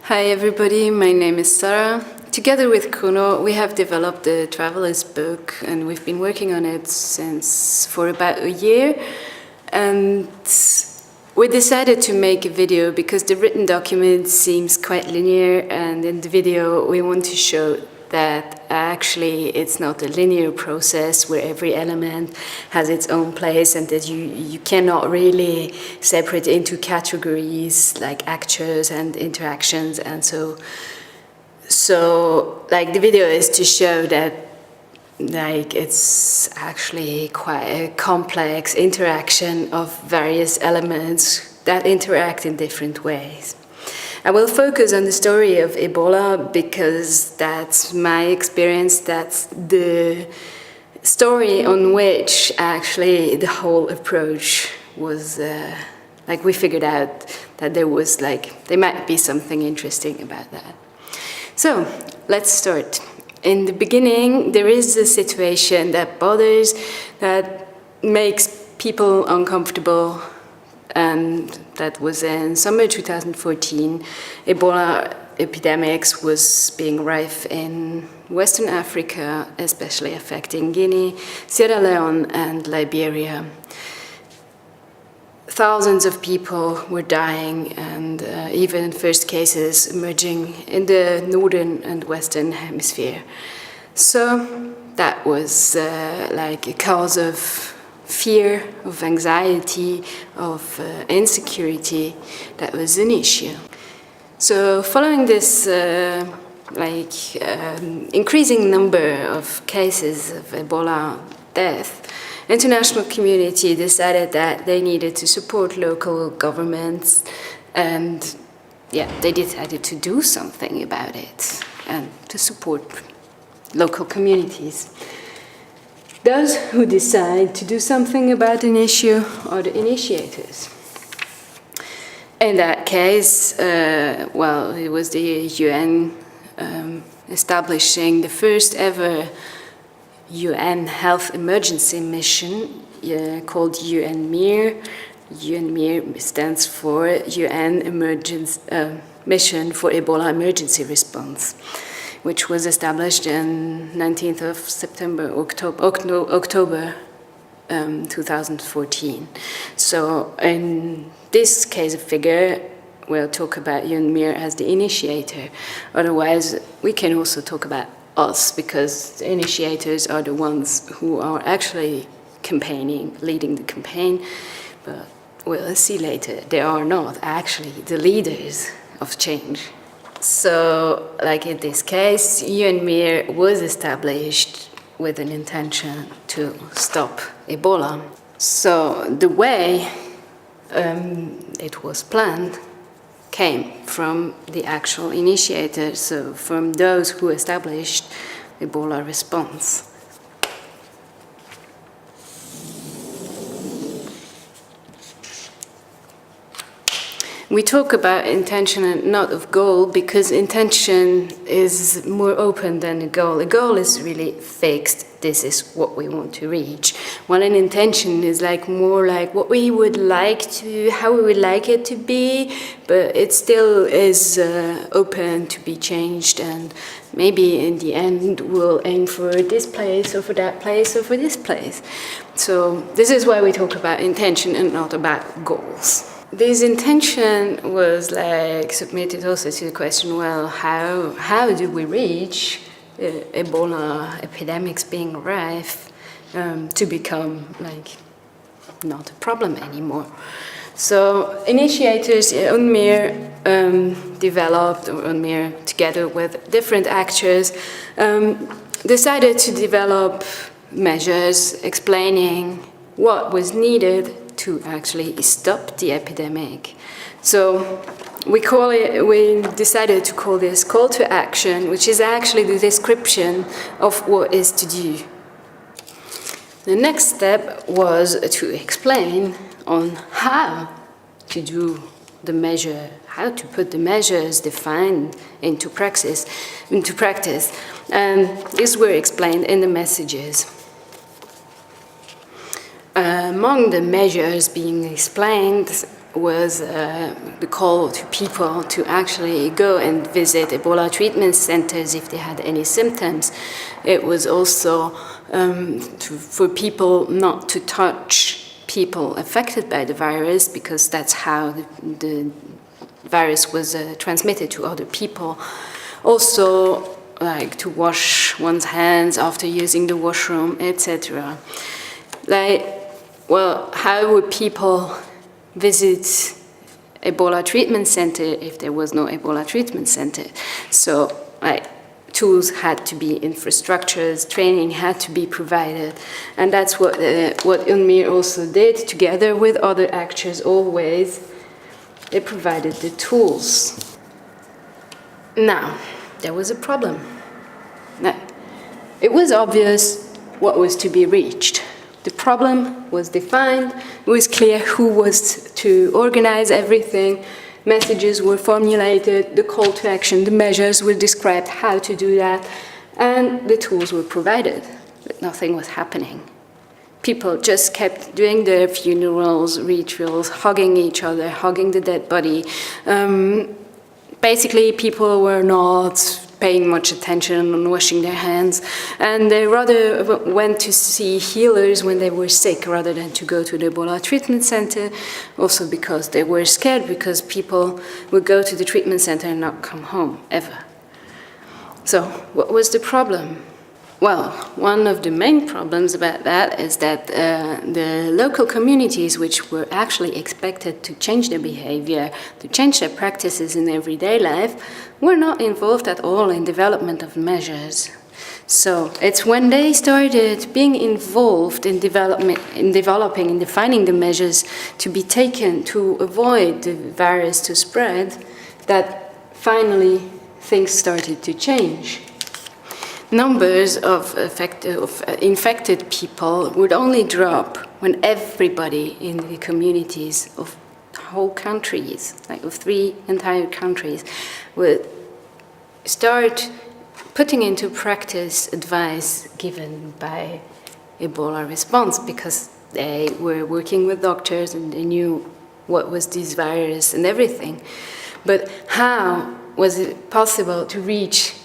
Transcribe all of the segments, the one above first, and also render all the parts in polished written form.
Hi everybody, my name is Sarah. Together with Kuno, we have developed the Traveler's Book, and we've been working on it for about a year. And we decided to make a video because the written document seems quite linear, and in the video we want to show that actually it's not a linear process where every element has its own place, and that you cannot really separate into categories like actors and interactions. And so like the video is to show that like it's actually quite a complex interaction of various elements that interact in different ways. I will focus on the story of Ebola because that's my experience, that's the story on which actually the whole approach was, like we figured out that there might be something interesting about that. So, let's start. In the beginning, there is a situation that bothers, that makes people uncomfortable, and that was in summer 2014. Ebola epidemics was being rife in Western Africa, especially affecting Guinea, Sierra Leone, and Liberia. Thousands of people were dying, and even first cases emerging in the northern and western hemisphere. So that was like a cause of fear, of anxiety, of insecurity. That was an issue. So following this increasing number of cases of Ebola death, international community decided that they needed to support local governments, and they decided to do something about it and to support local communities. Those who decide to do something about an issue are the initiators. In that case, it was the UN establishing the first ever UN health emergency mission called UNMIR. UNMIR stands for UN Mission for Ebola Emergency Response, which was established on 19th of October 2014. So in this case of figure, we'll talk about UNMIR as the initiator. Otherwise, we can also talk about us, because the initiators are the ones who are actually campaigning, leading the campaign. But we'll see later, they are not actually the leaders of change. So, like in this case, UNMIR was established with an intention to stop Ebola. So the way it was planned came from the actual initiators, so from those who established Ebola response. We talk about intention and not of goal, because intention is more open than a goal. A goal is really fixed. This is what we want to reach. While an intention is more like what we would like to, how we would like it to be, but it still is open to be changed, and maybe in the end we'll aim for this place or for that place or for this place. So this is why we talk about intention and not about goals. This intention was submitted also to the question, well, how do we reach Ebola epidemics being rife to become not a problem anymore? So initiators, UNMIR developed, or UNMIR together with different actors, decided to develop measures explaining what was needed to actually stop the epidemic. So we decided to call this call to action, which is actually the description of what is to do. The next step was to explain on how to do the measure, how to put the measures defined into practice. And these were explained in the messages. Among the measures being explained was the call to people to actually go and visit Ebola treatment centers if they had any symptoms. It was also for people not to touch people affected by the virus, because that's how the virus was transmitted to other people. Also, like to wash one's hands after using the washroom, etc. Like, well, how would people visit Ebola treatment center if there was no Ebola treatment center? So, like, tools had to be infrastructures, training had to be provided, and that's what UNMIR also did, together with other actors always. They provided the tools. Now, there was a problem. Now, it was obvious what was to be reached. The problem was defined, it was clear who was to organize everything, messages were formulated, the call to action, the measures were described, how to do that, and the tools were provided, but nothing was happening. People just kept doing their funerals, rituals, hugging each other, hugging the dead body. Basically, people were not paying much attention on washing their hands, and they rather went to see healers when they were sick rather than to go to the Ebola treatment center, also because they were scared, because people would go to the treatment center and not come home, ever. So, what was the problem? Well, one of the main problems about that is that the local communities, which were actually expected to change their behavior, to change their practices in everyday life, were not involved at all in development of measures. So it's when they started being involved in developing and defining the measures to be taken to avoid the virus to spread, that finally things started to change. Numbers of infected people would only drop when everybody in the communities of whole countries, like of 3 entire countries, would start putting into practice advice given by Ebola Response, because they were working with doctors and they knew what was this virus and everything. But how was it possible to reach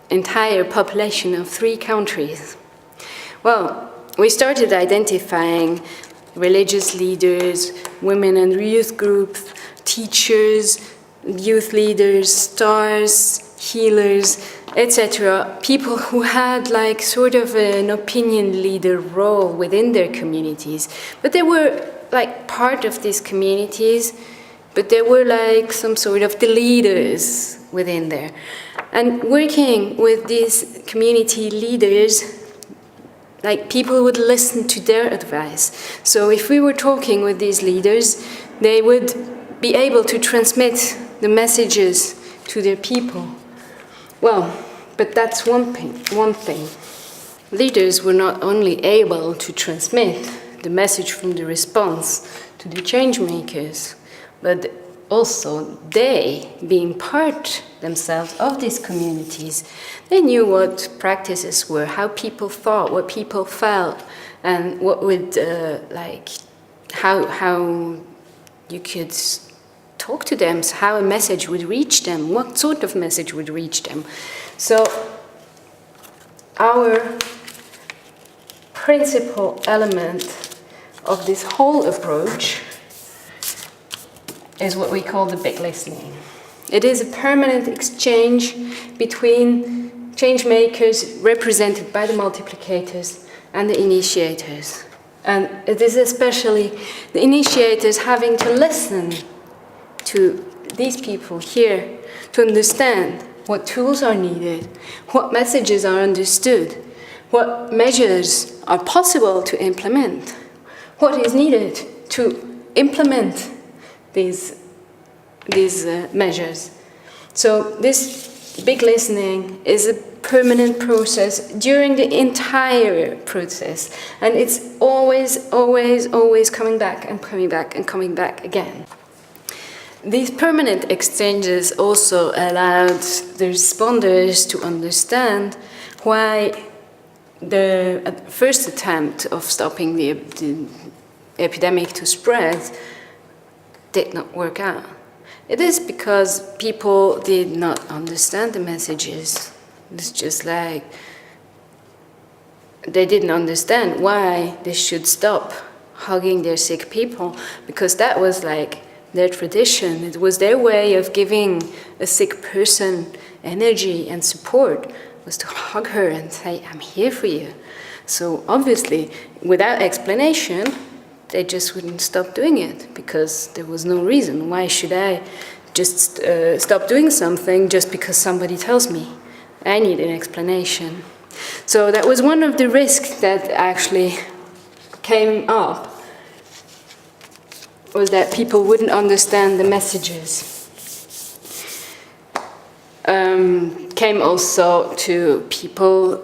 entire population of 3 countries? Well, we started identifying religious leaders, women and youth groups, teachers, youth leaders, stars, healers, etc. People who had like sort of an opinion leader role within their communities. But they were like part of these communities, but they were like some sort of the leaders within there. And working with these community leaders, like people would listen to their advice. So if we were talking with these leaders, they would be able to transmit the messages to their people. Well, but that's one thing. Leaders were not only able to transmit the message from the response to the change makers, but also they, being part themselves of these communities, they knew what practices were, how people thought, what people felt, and what would how you could talk to them, how a message would reach them, what sort of message would reach them. So our principal element of this whole approach is what we call the big listening. It is a permanent exchange between change makers represented by the multiplicators and the initiators. And it is especially the initiators having to listen to these people here to understand what tools are needed, what messages are understood, what measures are possible to implement, what is needed to implement these measures. So this big listening is a permanent process during the entire process, and it's always, always, always coming back and coming back and coming back again. These permanent exchanges also allowed the responders to understand why the first attempt of stopping the epidemic to spread did not work out. It is because people did not understand the messages. It's just like they didn't understand why they should stop hugging their sick people, because that was like their tradition. It was their way of giving a sick person energy and support, was to hug her and say, I'm here for you. So obviously, without explanation, they just wouldn't stop doing it, because there was no reason. Why should I just stop doing something just because somebody tells me? I need an explanation. So that was one of the risks that actually came up, was that people wouldn't understand the messages. Came also to people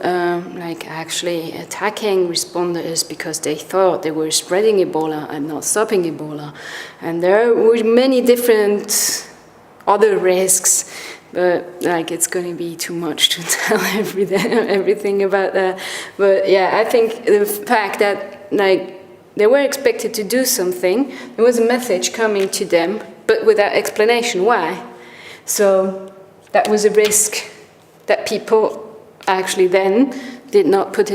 like actually attacking responders because they thought they were spreading Ebola and not stopping Ebola. And there were many different other risks, but like it's going to be too much to tell everything about that. But yeah, I think the fact that like they were expected to do something, there was a message coming to them, but without explanation why. So that was a risk that people actually then did not put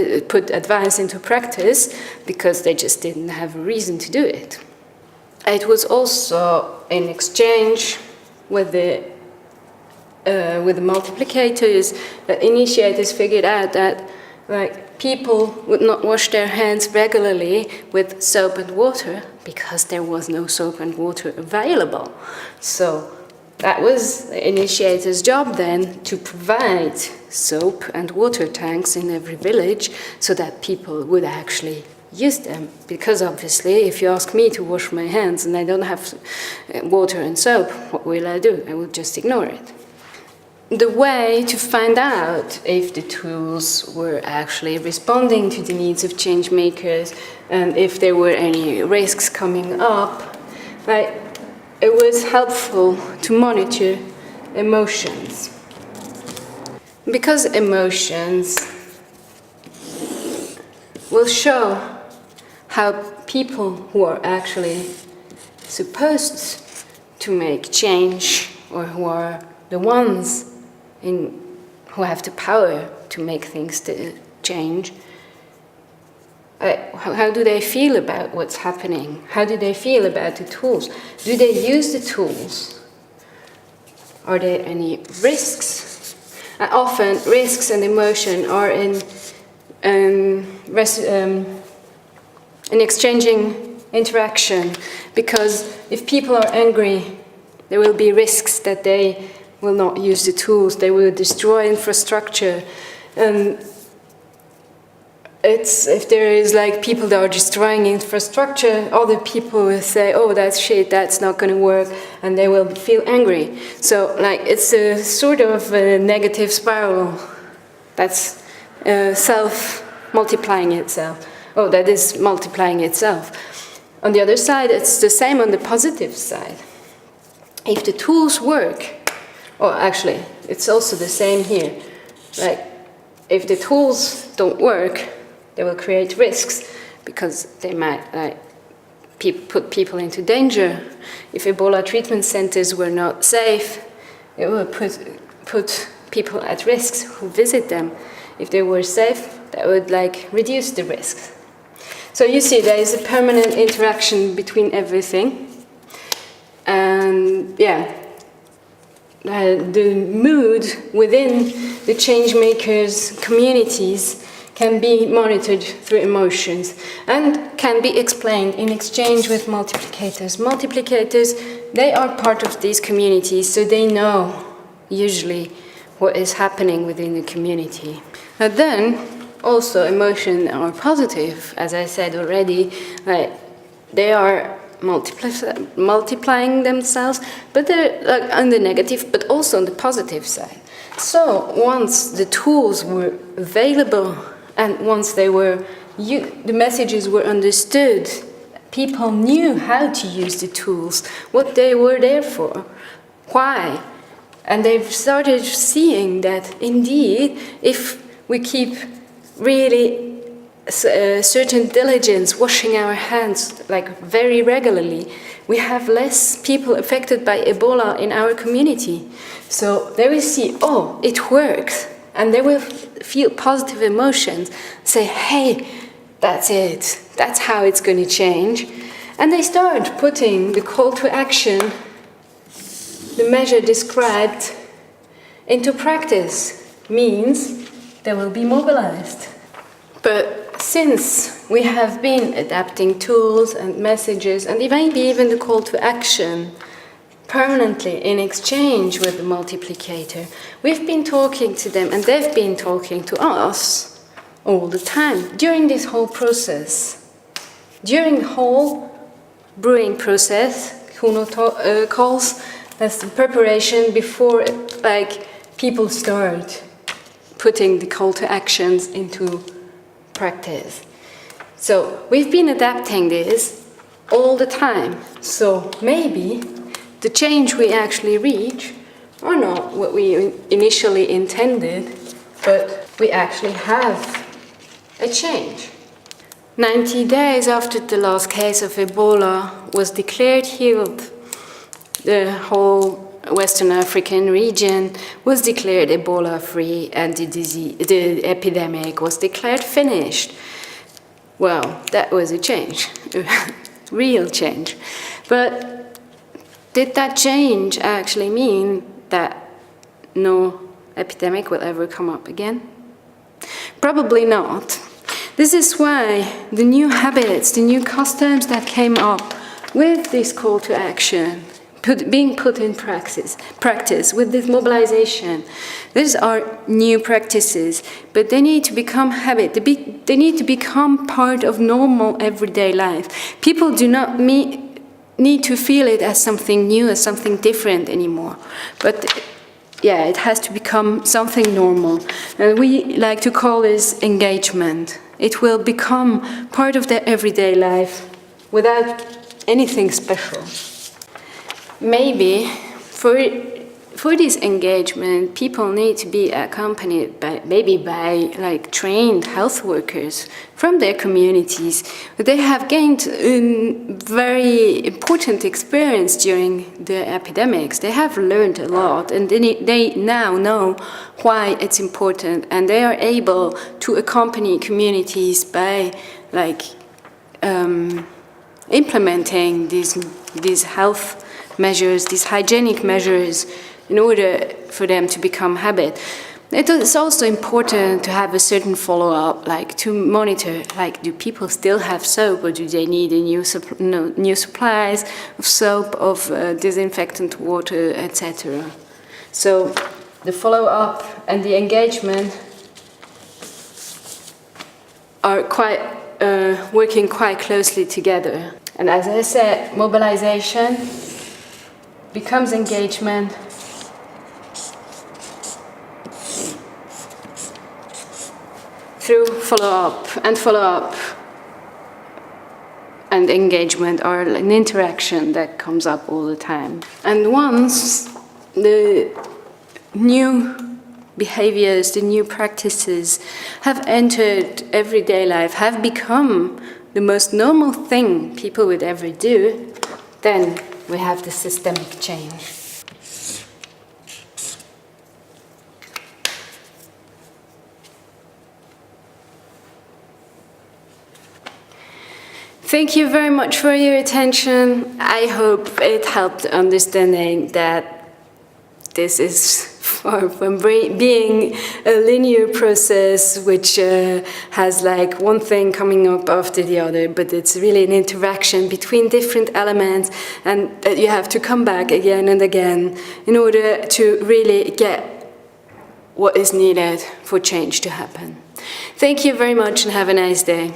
advice into practice because they just didn't have a reason to do it. It was also in exchange with the multiplicators that initiators figured out that like people would not wash their hands regularly with soap and water because there was no soap and water available. So that was the initiator's job then, to provide soap and water tanks in every village so that people would actually use them. Because obviously, if you ask me to wash my hands and I don't have water and soap, what will I do? I will just ignore it. The way to find out if the tools were actually responding to the needs of change makers and if there were any risks coming up, right? It was helpful to monitor emotions. Because emotions will show how people who are actually supposed to make change, or who are the ones who have the power to make things change, how do they feel about what's happening? How do they feel about the tools? Do they use the tools? Are there any risks? Often, risks and emotion are in exchanging interaction, because if people are angry, there will be risks that they will not use the tools, they will destroy infrastructure. If there is like people that are destroying infrastructure, other people will say, oh, that's shit, that's not going to work, and they will feel angry. So like it's a sort of a negative spiral that's self-multiplying itself. Oh, that is multiplying itself. On the other side, it's the same on the positive side. If the tools work, or actually, it's also the same here. Like, if the tools don't work, they will create risks because they might put people into danger. If Ebola treatment centers were not safe, it would put people at risk who visit them. If they were safe, that would reduce the risks. So you see, there is a permanent interaction between everything. And yeah, the mood within the changemakers' communities can be monitored through emotions and can be explained in exchange with multiplicators. Multiplicators, they are part of these communities, so they know usually what is happening within the community. But then, also emotions are positive, as I said already, they are multiplying themselves, but they're on the negative, but also on the positive side. So once the tools were available and once the messages were understood, people knew how to use the tools, what they were there for, why. And they've started seeing that indeed, if we keep really certain diligence, washing our hands very regularly, we have less people affected by Ebola in our community. So they will see, oh, it works. And they will feel positive emotions, say, hey, that's it. That's how it's going to change. And they start putting the call to action, the measure described, into practice. Means they will be mobilized. But since we have been adapting tools and messages and maybe even the call to action permanently in exchange with the multiplicator, we've been talking to them and they've been talking to us all the time during this whole process. During the whole brewing process, Kuno calls as the preparation before people start putting the call to actions into practice. So we've been adapting this all the time. So maybe the change we actually reach are not what we initially intended, but we actually have a change. 90 days after the last case of Ebola was declared healed, the whole Western African region was declared Ebola-free and the epidemic was declared finished. Well, that was a change, a real change. But did that change actually mean that no epidemic will ever come up again? Probably not. This is why the new habits, the new customs that came up with this call to action, being put in practice with this mobilization. These are new practices, but they need to become habit. They need to become part of normal everyday life. People do not need to feel it as something new, as something different anymore. But yeah, it has to become something normal. And we like to call this engagement. It will become part of their everyday life without anything special. Maybe for this engagement, people need to be accompanied by trained health workers from their communities. They have gained a very important experience during the epidemics. They have learned a lot, and they now know why it's important, and they are able to accompany communities by implementing these health measures, these hygienic measures, in order for them to become habit. It is also important to have a certain follow-up, to monitor, do people still have soap, or do they need a new supplies of soap, of disinfectant water, etc. So the follow-up and the engagement are working quite closely together. And as I said, mobilization becomes engagement through follow-up and engagement are an interaction that comes up all the time. And once the new behaviors, the new practices have entered everyday life, have become the most normal thing people would ever do, then we have the systemic change. Thank you very much for your attention. I hope it helped understanding that this is far from being a linear process which has one thing coming up after the other, but it's really an interaction between different elements, and you have to come back again and again in order to really get what is needed for change to happen. Thank you very much and have a nice day.